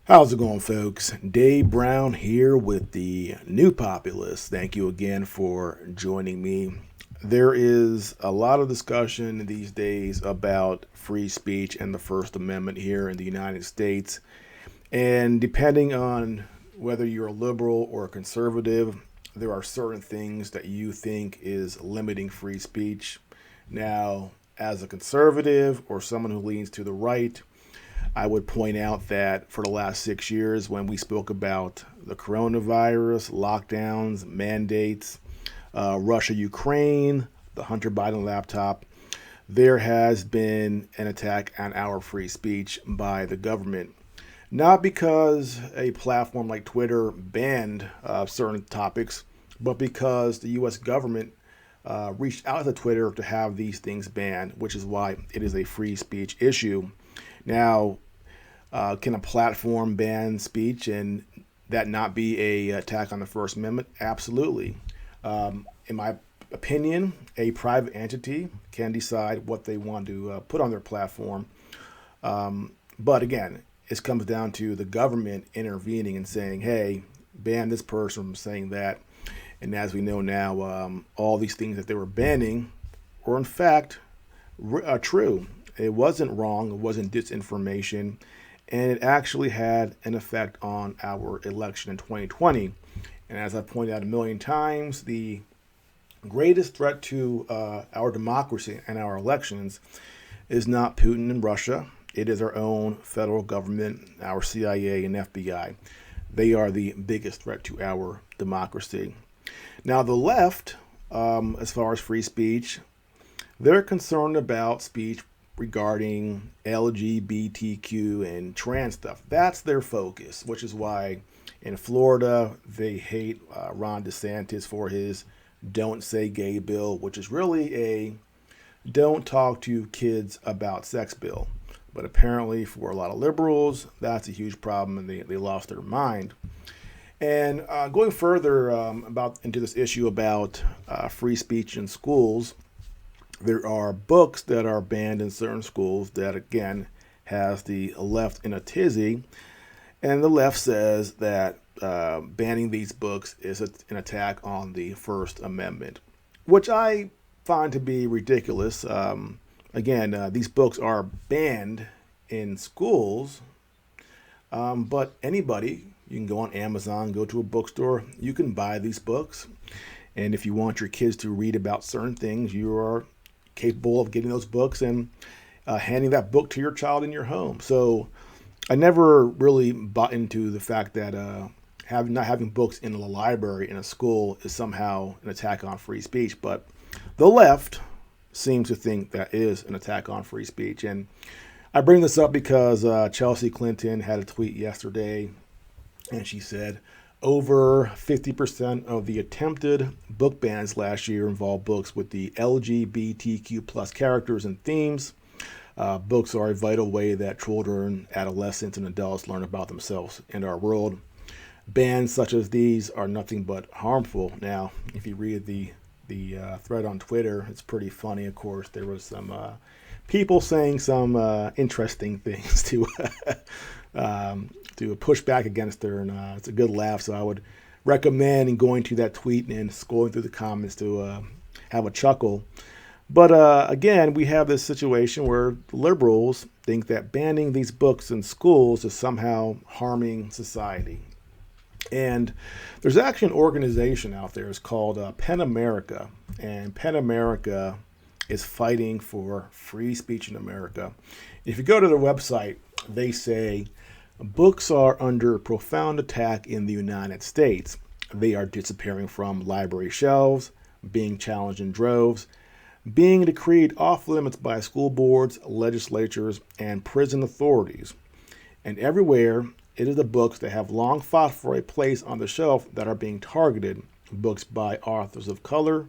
How's it going, folks? Dave Brown here with the New Populist. Thank you again for joining me. There is a lot of discussion these days about free speech and the First Amendment here in the United States. And depending on whether you're a liberal or a conservative, there are certain things that you think is limiting free speech. Now, as a conservative or someone who leans to the right, I would point out that for the last 6 years, when we spoke about the coronavirus, lockdowns, mandates, Russia, Ukraine, the Hunter Biden laptop, there has been an attack on our free speech by the government. Not because a platform like Twitter banned certain topics, but because the U.S. government reached out to Twitter to have these things banned, which is why it is a free speech issue. Now, can a platform ban speech and that not be a attack on the First Amendment? Absolutely. In my opinion, a private entity can decide what they want to put on their platform. But again, it comes down to the government intervening and saying, hey, ban this person from saying that. And as we know now, all these things that they were banning were in fact true. It wasn't wrong. It wasn't disinformation. And it actually had an effect on our election in 2020. And as I pointed out a million times, the greatest threat to our democracy and our elections is not Putin and Russia. It is our own federal government, our CIA and FBI. They are the biggest threat to our democracy. Now, the left, as far as free speech, they're concerned about speech regarding LGBTQ and trans stuff. That's their focus, which is why in Florida they hate Ron DeSantis for his Don't Say Gay bill, which is really a don't talk to kids about sex bill. But apparently for a lot of liberals, that's a huge problem and they lost their mind. And going further into this issue about free speech in schools, there are books that are banned in certain schools that, again, has the left in a tizzy. And the left says that banning these books is an attack on the First Amendment, which I find to be ridiculous. These books are banned in schools, but anybody, you can go on Amazon, go to a bookstore, you can buy these books. And if you want your kids to read about certain things, you are capable of getting those books and handing that book to your child in your home. So I never really bought into the fact that not having books in a library in a school is somehow an attack on free speech. But the left seems to think that is an attack on free speech. And I bring this up because Chelsea Clinton had a tweet yesterday, and she said, over 50% of the attempted book bans last year involved books with the LGBTQ plus characters and themes. Books are a vital way that children, adolescents, and adults learn about themselves and our world. Bans such as these are nothing but harmful. Now, if you read the thread on Twitter, it's pretty funny. Of course, there was some people saying some interesting things to push back against her, and it's a good laugh. So I would recommend going to that tweet and scrolling through the comments to have a chuckle. But again, we have this situation where liberals think that banning these books in schools is somehow harming society. And there's actually an organization out there. It's called PEN America, and PEN America is fighting for free speech in America. If you go to their website, they say books are under profound attack in the United States. They are disappearing from library shelves, being challenged in droves, being decreed off limits by school boards, legislatures, and prison authorities. And everywhere, it is the books that have long fought for a place on the shelf that are being targeted. Books by authors of color,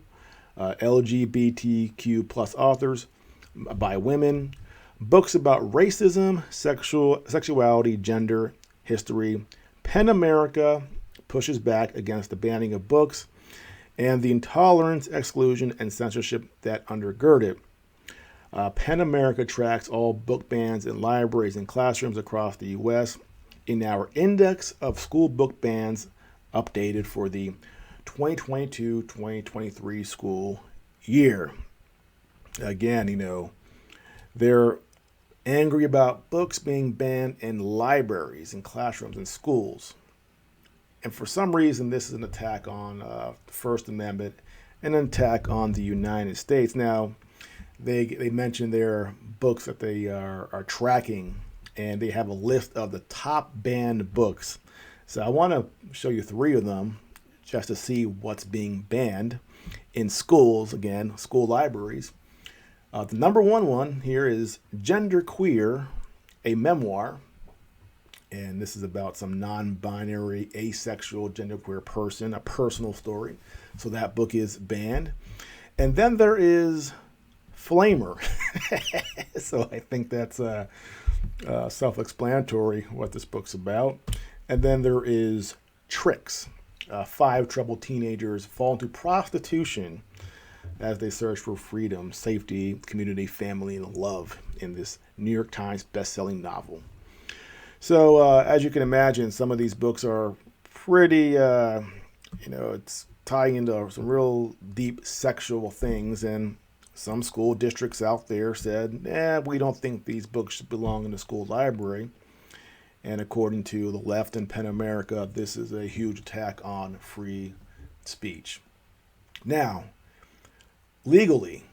LGBTQ plus authors, by women, books about racism, sexuality, gender, history. PEN America pushes back against the banning of books and the intolerance, exclusion, and censorship that undergird it. PEN America tracks all book bans in libraries and classrooms across the U.S. in our index of school book bans updated for the 2022-2023 school year. Again, they're angry about books being banned in libraries, in classrooms, in schools. And for some reason, this is an attack on the First Amendment and an attack on the United States. Now, they mentioned their books that they are tracking, and they have a list of the top banned books. So I want to show you 3 of them just to see what's being banned in schools, again, school libraries. The number one here is Gender Queer, a memoir. And this is about some non-binary, asexual, genderqueer person, a personal story. So that book is banned. And then there is Flamer. So I think that's self-explanatory what this book's about. And then there is Tricks. 5 troubled teenagers fall into prostitution as they search for freedom, safety, community, family, and love in this New York Times best-selling novel. So as you can imagine, some of these books are pretty, it's tying into some real deep sexual things. And some school districts out there said, we don't think these books should belong in the school library. And according to the left in Penn America, this is a huge attack on free speech. Now, legally,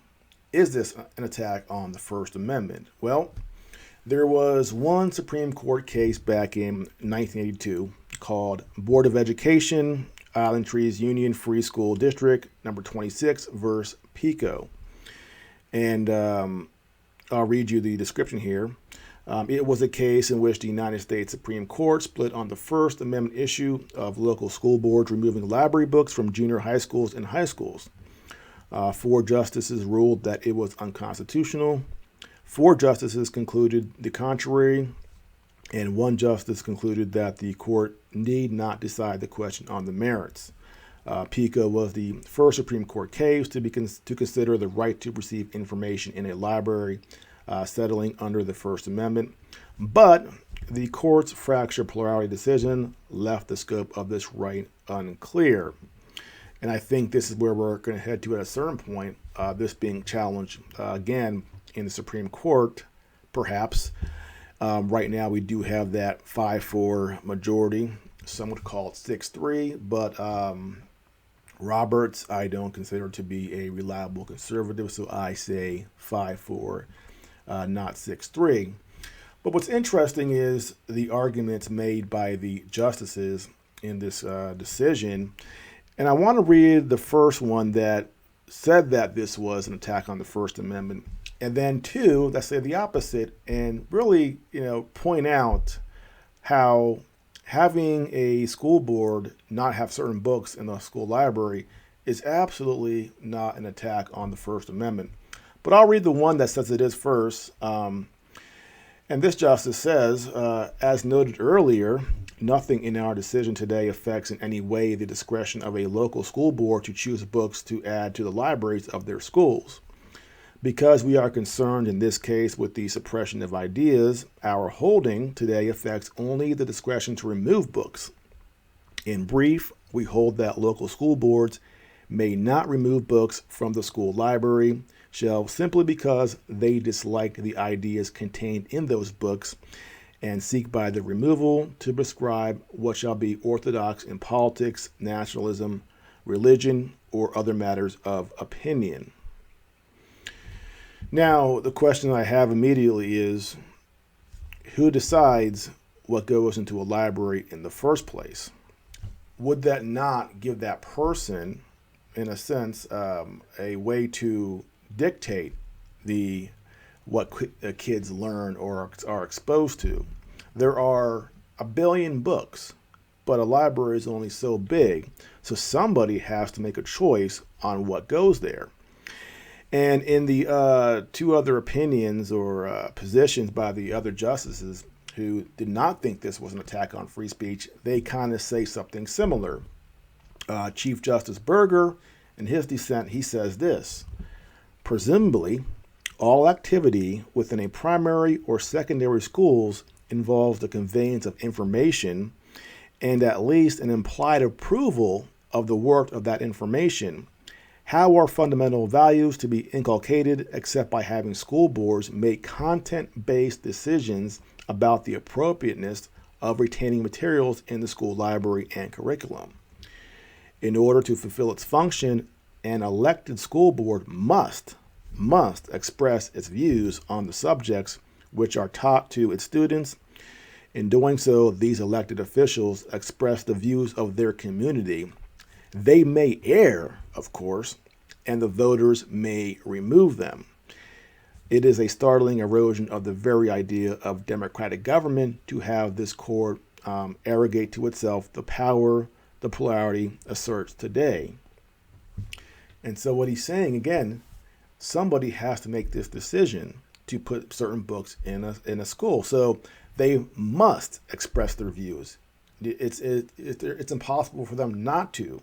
is this an attack on the First Amendment? Well, there was one Supreme Court case back in 1982 called Board of Education, Island Trees Union Free School District, number 26 versus Pico. And I'll read you the description here. It was a case in which the United States Supreme Court split on the First Amendment issue of local school boards removing library books from junior high schools and high schools. 4 justices ruled that it was unconstitutional. 4 justices concluded the contrary, and 1 justice concluded that the court need not decide the question on the merits. Pico was the first Supreme Court case to consider the right to receive information in a library, settling under the First Amendment. But the court's fractured plurality decision left the scope of this right unclear. And I think this is where we're going to head to at a certain point, this being challenged again in the Supreme Court, perhaps. Right now, we do have that 5-4 majority. Some would call it 6-3, but Roberts, I don't consider to be a reliable conservative, so I say 5-4, not 6-3. But what's interesting is the arguments made by the justices in this decision. And I want to read the first one that said that this was an attack on the First Amendment, and then 2 that say the opposite, and really, point out how having a school board not have certain books in the school library is absolutely not an attack on the First Amendment. But I'll read the one that says it is first. And this justice says, as noted earlier, nothing in our decision today affects in any way the discretion of a local school board to choose books to add to the libraries of their schools. Because we are concerned in this case with the suppression of ideas, our holding today affects only the discretion to remove books. In brief, we hold that local school boards may not remove books from the school library shelves simply because they dislike the ideas contained in those books and seek by the removal to prescribe what shall be orthodox in politics, nationalism, religion, or other matters of opinion. Now, the question I have immediately is, who decides what goes into a library in the first place? Would that not give that person, in a sense, a way to dictate what kids learn or are exposed to? There are 1 billion books, but a library is only so big, so somebody has to make a choice on what goes there. And in the 2 other opinions or positions by the other justices who did not think this was an attack on free speech, they kind of say something similar. Chief Justice Berger, in his dissent, he says this: presumably, all activity within a primary or secondary schools involves the conveyance of information and at least an implied approval of the worth of that information. How are fundamental values to be inculcated except by having school boards make content-based decisions about the appropriateness of retaining materials in the school library and curriculum? In order to fulfill its function, an elected school board must express its views on the subjects which are taught to its students. In doing so, these elected officials express the views of their community. They may err, of course, and the voters may remove them. It is a startling erosion of the very idea of democratic government to have this court arrogate to itself the power the plurality asserts today. And so what he's saying, again, somebody has to make this decision to put certain books in a school. So they must express their views. It's impossible for them not to.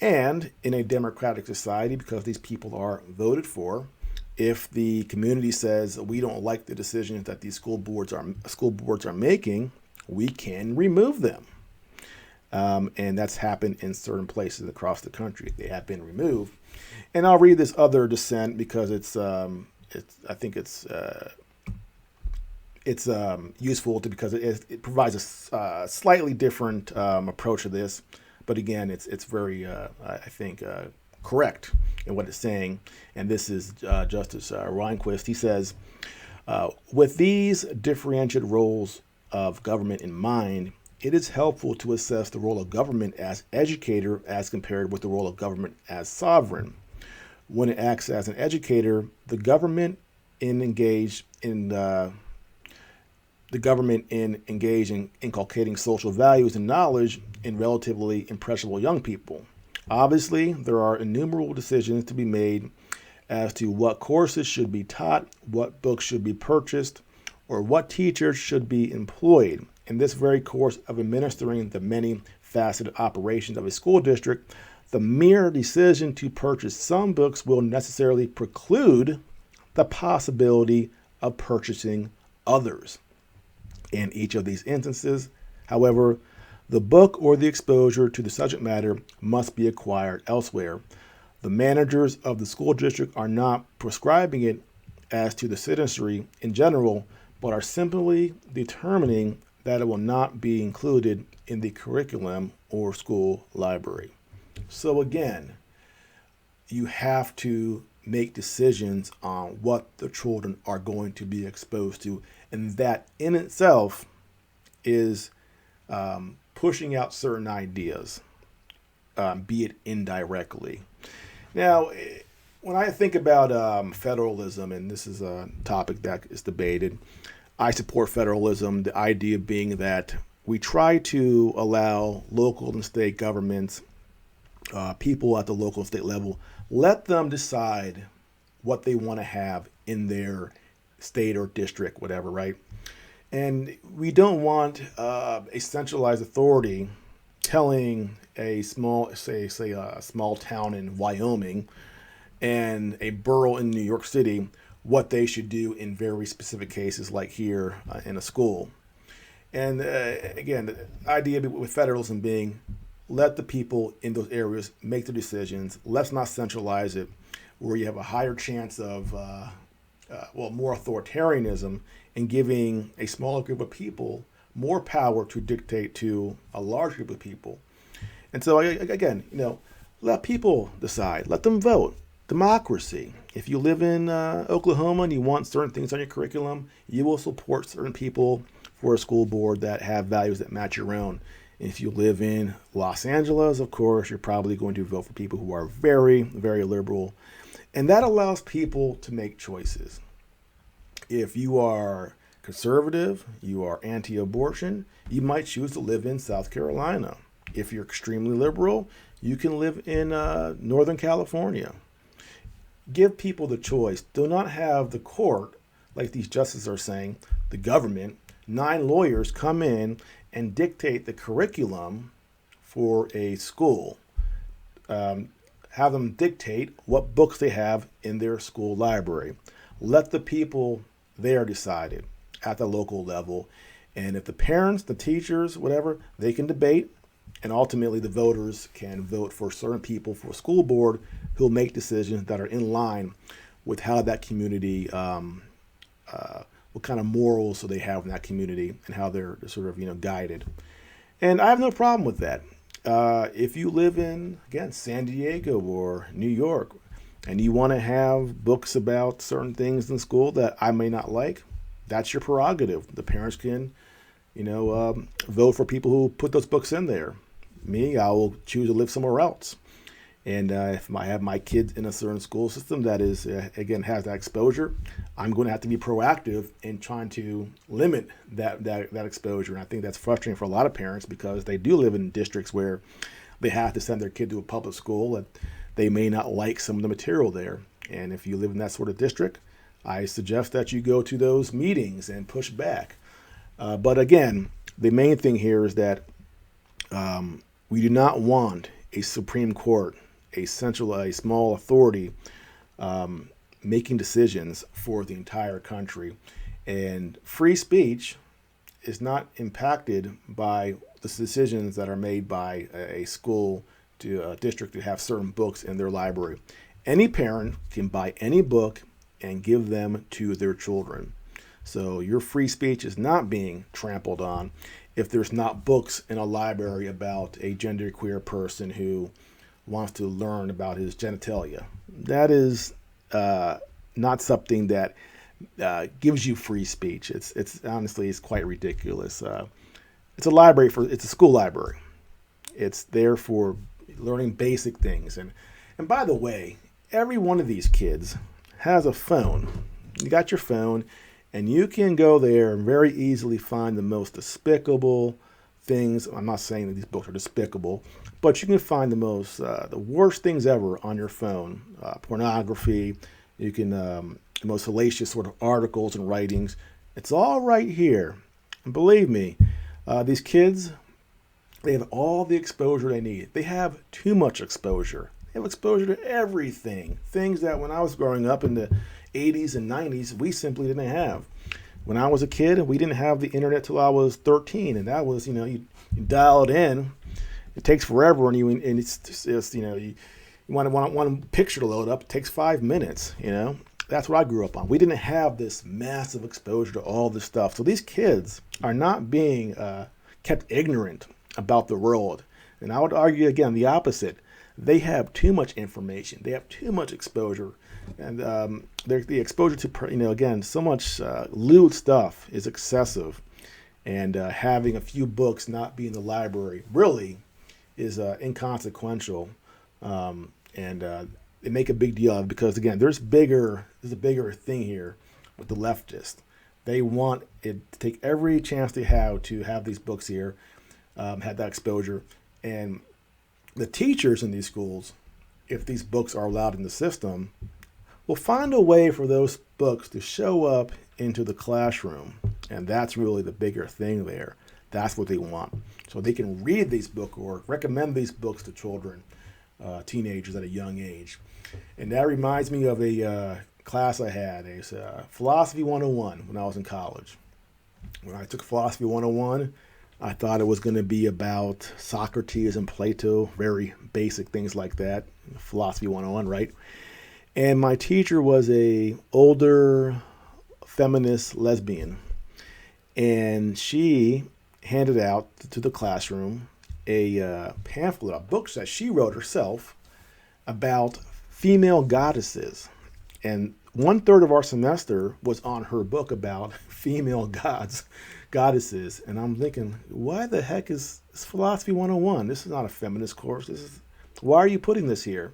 And in a democratic society, because these people are voted for, if the community says we don't like the decisions that these school boards are making, we can remove them. And that's happened in certain places across the country. They have been removed. And I'll read this other dissent because I think it's useful because it provides a slightly different approach to this. But again, it's very, I think, correct in what it's saying. And this is Justice Rehnquist. He says, with these differentiated roles of government in mind, it is helpful to assess the role of government as educator as compared with the role of government as sovereign. When it acts as an educator, the government engaged in inculcating social values and knowledge in relatively impressionable young people. Obviously, there are innumerable decisions to be made as to what courses should be taught, what books should be purchased, or what teachers should be employed. In this very course of administering the many faceted operations of a school district, the mere decision to purchase some books will necessarily preclude the possibility of purchasing others. In each of these instances, however, the book or the exposure to the subject matter must be acquired elsewhere. The managers of the school district are not prescribing it as to the citizenry in general, but are simply determining that it will not be included in the curriculum or school library. So again, you have to make decisions on what the children are going to be exposed to. And that in itself is pushing out certain ideas, be it indirectly. Now, when I think about federalism, and this is a topic that is debated, I support federalism, the idea being that we try to allow local and state governments, people at the local and state level, let them decide what they want to have in their state or district, whatever, right? And we don't want a centralized authority telling a small, say a small town in Wyoming and a borough in New York City what they should do in very specific cases like here in a school. And again, the idea with federalism being let the people in those areas make the decisions. Let's not centralize it where you have a higher chance of, more authoritarianism in giving a smaller group of people more power to dictate to a large group of people. And so, again, let people decide. Let them vote. Democracy. If you live in Oklahoma and you want certain things on your curriculum, you will support certain people for a school board that have values that match your own. If you live in Los Angeles, of course, you're probably going to vote for people who are very, very liberal. And that allows people to make choices. If you are conservative, you are anti-abortion, you might choose to live in South Carolina. If you're extremely liberal, you can live in Northern California. Give people the choice. Do not have the court, like these justices are saying, the government, 9 lawyers come in and dictate the curriculum for a school. Have them dictate what books they have in their school library. Let the people there decide it. at the local level. And if the parents, the teachers, whatever, they can debate, and ultimately the voters can vote for certain people for a school board who'll make decisions that are in line with how that community, what kind of morals do they have in that community and how they're sort of, guided. And I have no problem with that. If you live in, again, San Diego or New York, and you want to have books about certain things in school that I may not like, that's your prerogative. The parents can, vote for people who put those books in there. Me, I will choose to live somewhere else. And if I have my kids in a certain school system that is, again, has that exposure, I'm going to have to be proactive in trying to limit that exposure. And I think that's frustrating for a lot of parents because they do live in districts where they have to send their kid to a public school and they may not like some of the material there. And if you live in that sort of district, I suggest that you go to those meetings and push back. But again, the main thing here is that we do not want a Supreme Court, a centralized small authority making decisions for the entire country. And free speech is not impacted by the decisions that are made by a school to a district to have certain books in their library. Any parent can buy any book and give them to their children. So your free speech is not being trampled on if there's not books in a library about a genderqueer person who wants to learn about his genitalia. That is not something that gives you free speech. It's honestly, it's quite ridiculous. It's a school library. It's there for learning basic things. And by the way, every one of these kids has a phone. You got your phone, and you can go there and very easily find the most despicable things. I'm not saying that these books are despicable, but you can find the worst things ever on your phone. Pornography, you can, the most salacious sort of articles and writings. It's all right here. And believe me, these kids, they have all the exposure they need. They have too much exposure. They have exposure to everything. Things that when I was growing up in the 80s and 90s, we simply didn't have. When I was a kid, we didn't have the internet till I was 13, and that was, you dial it in. It takes forever, and it's just, you want one picture to load up. It takes 5 minutes. That's what I grew up on. We didn't have this massive exposure to all this stuff. So these kids are not being kept ignorant about the world. And I would argue again the opposite. They have too much information. They have too much exposure. And the exposure to, again, so much lewd stuff is excessive. And having a few books not be in the library really is inconsequential. And they make a big deal of it because, again, there's a bigger thing here with the leftists. They want it to take every chance they have to have these books here, have that exposure. And the teachers in these schools, if these books are allowed in the system, will find a way for those books to show up into the classroom. And that's really the bigger thing there. That's what they want. So they can read these books or recommend these books to children, teenagers at a young age. And that reminds me of a class I had. It's Philosophy 101 when I was in college. When I took Philosophy 101, I thought it was going to be about Socrates and Plato, very basic things like that. Philosophy 101, right? And my teacher was a older feminist lesbian. And she handed out to the classroom a pamphlet, a book that she wrote herself about female goddesses. And 1/3 of our semester was on her book about female goddesses. And I'm thinking, why the heck is Philosophy 101? This is not a feminist course. Why are you putting this here?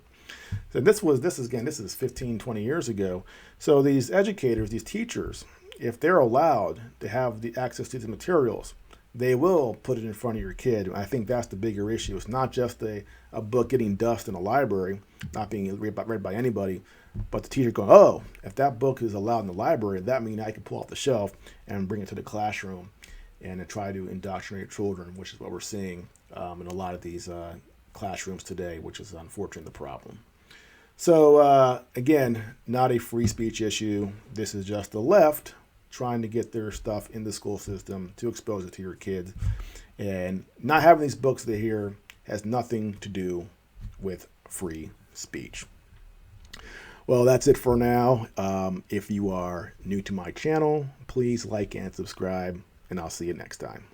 So this is 15, 20 years ago. So these educators, these teachers, if they're allowed to have the access to the materials, they will put it in front of your kid. I think that's the bigger issue. It's not just a book getting dust in a library, not being read by anybody, but the teacher going, oh, if that book is allowed in the library, that means I can pull off the shelf and bring it to the classroom and try to indoctrinate children, which is what we're seeing in a lot of these classrooms today, which is unfortunately the problem. So again, not a free speech issue. This is just the left trying to get their stuff in the school system to expose it to your kids. And not having these books there here has nothing to do with free speech. Well, that's it for now. If you are new to my channel, please like and subscribe, and I'll see you next time.